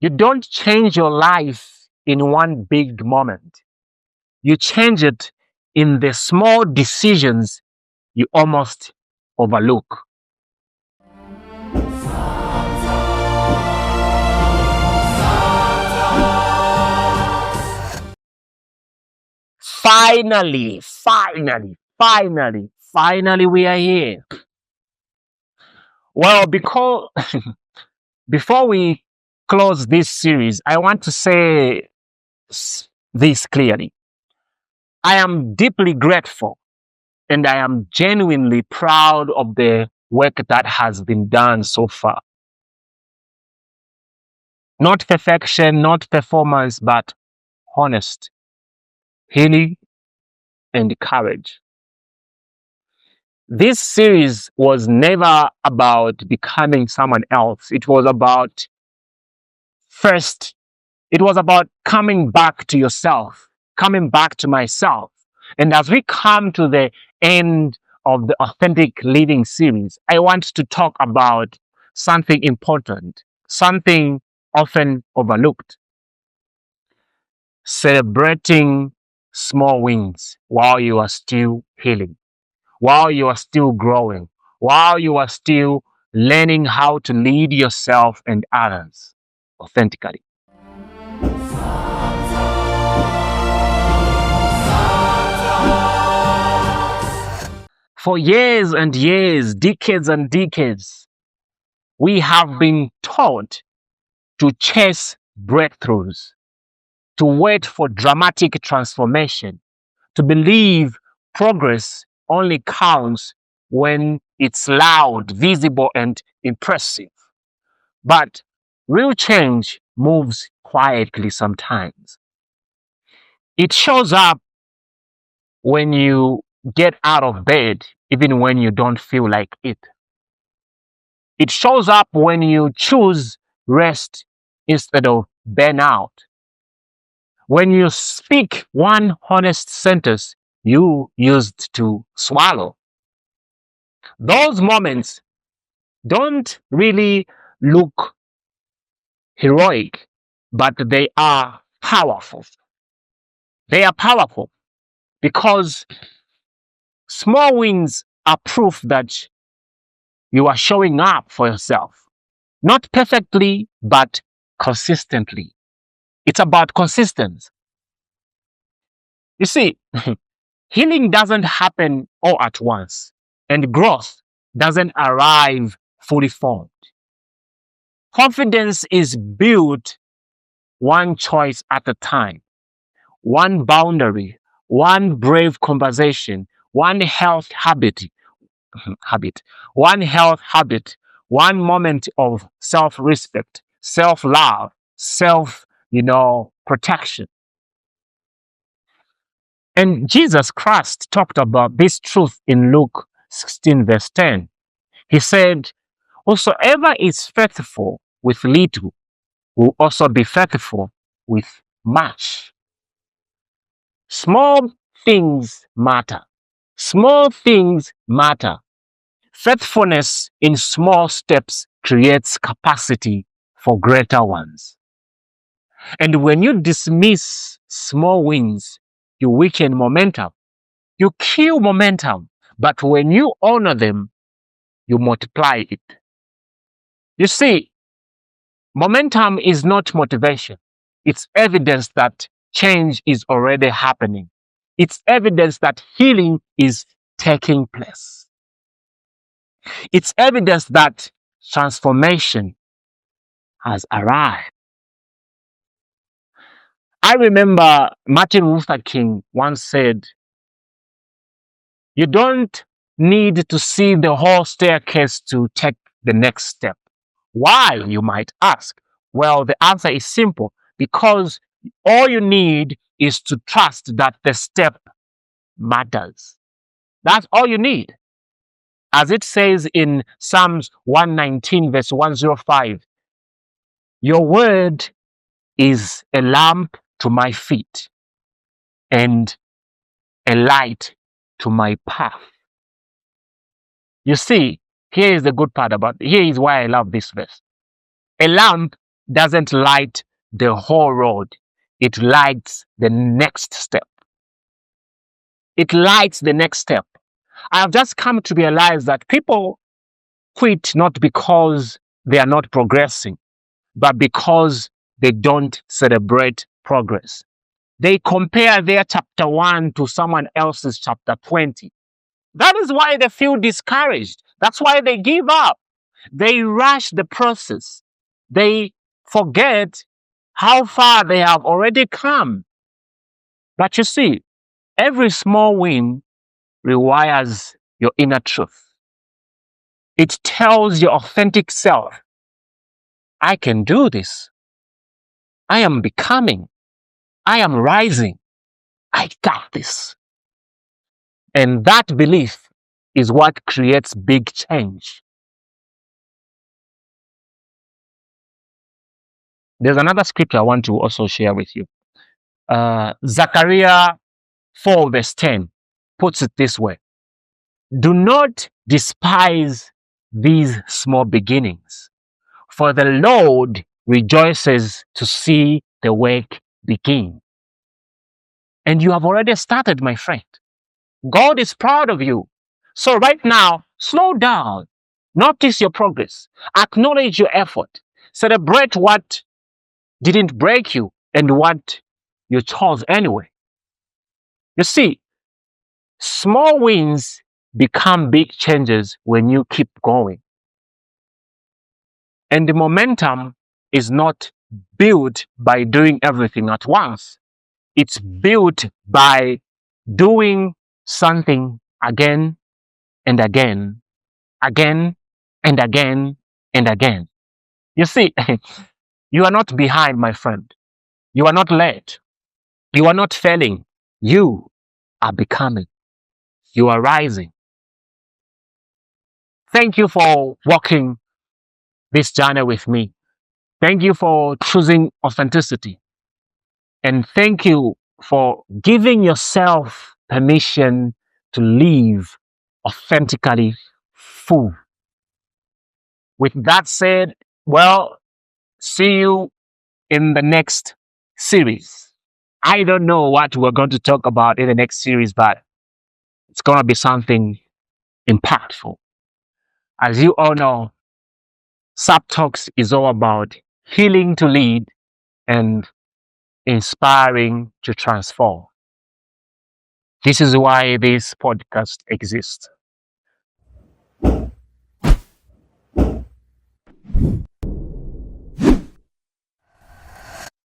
You don't change your life in one big moment. You change it in the small decisions you almost overlook. Finally, we are here. Well, because before we close this series, I want to say this clearly. I am deeply grateful and I am genuinely proud of the work that has been done so far. Not perfection, not performance, but honest, healing, and courage. This series was never about becoming someone else. First, it was about coming back to yourself, coming back to myself. And as we come to the end of the Authentic Living series, I want to talk about something important, something often overlooked: celebrating small wins while you are still healing, while you are still growing, while you are still learning how to lead yourself and others authentically. For years and years, decades and decades, we have been taught to chase breakthroughs, to wait for dramatic transformation, to believe progress only counts when it's loud, visible, and impressive. But real change moves quietly sometimes. It shows up when you get out of bed, even when you don't feel like it. It shows up when you choose rest instead of burnout. When you speak one honest sentence you used to swallow. Those moments don't really look heroic, but they are powerful. They are powerful because small wins are proof that you are showing up for yourself. Not perfectly, but consistently. It's about consistency. You see, healing doesn't happen all at once, and growth doesn't arrive fully formed. Confidence is built one choice at a time, one boundary, one brave conversation, one habit, one health habit, one moment of self-respect, self-love, protection. And Jesus Christ talked about this truth in Luke 16, verse 10. He said, whosoever is faithful with little will also be faithful with much. Small things matter. Small things matter. Faithfulness in small steps creates capacity for greater ones. And when you dismiss small wins, you weaken momentum. You kill momentum. But when you honor them, you multiply it. You see, momentum is not motivation. It's evidence that change is already happening. It's evidence that healing is taking place. It's evidence that transformation has arrived. I remember Martin Luther King once said, you don't need to see the whole staircase to take the next step. Why, you might ask? Well, the answer is simple: because all you need is to trust that the step matters. That's all you need. As it says in Psalms 119, verse 105, your word is a lamp to my feet and a light to my path. You see, here is the good part here is why I love this verse. A lamp doesn't light the whole road. It lights the next step. It lights the next step. I have just come to realize that people quit not because they are not progressing, but because they don't celebrate progress. They compare their chapter 1 to someone else's chapter 20. That is why they feel discouraged. That's why they give up. They rush the process. They forget how far they have already come. But you see, every small win rewires your inner truth. It tells your authentic self, I can do this. I am becoming. I am rising. I got this. And that belief is what creates big change. There's another scripture I want to also share with you. Zechariah 4 verse 10 puts it this way. Do not despise these small beginnings, for the Lord rejoices to see the work begin. And you have already started, my friend. God is proud of you. So right now, slow down. Notice your progress. Acknowledge your effort. Celebrate what didn't break you and what you chose anyway. You see, small wins become big changes when you keep going. And the momentum is not built by doing everything at once. It's built by doing something again and again, again and again and again. You see, you are not behind, my friend. You are not late. You are not failing. You are becoming. You are rising. Thank you for walking this journey with me. Thank you for choosing authenticity. And thank you for giving yourself permission to live authentically full. With that said, well, see you in the next series. I don't know what we're going to talk about in the next series, but it's going to be something impactful. As you all know, SapTalks is all about healing to lead and inspiring to transform. This is why this podcast exists.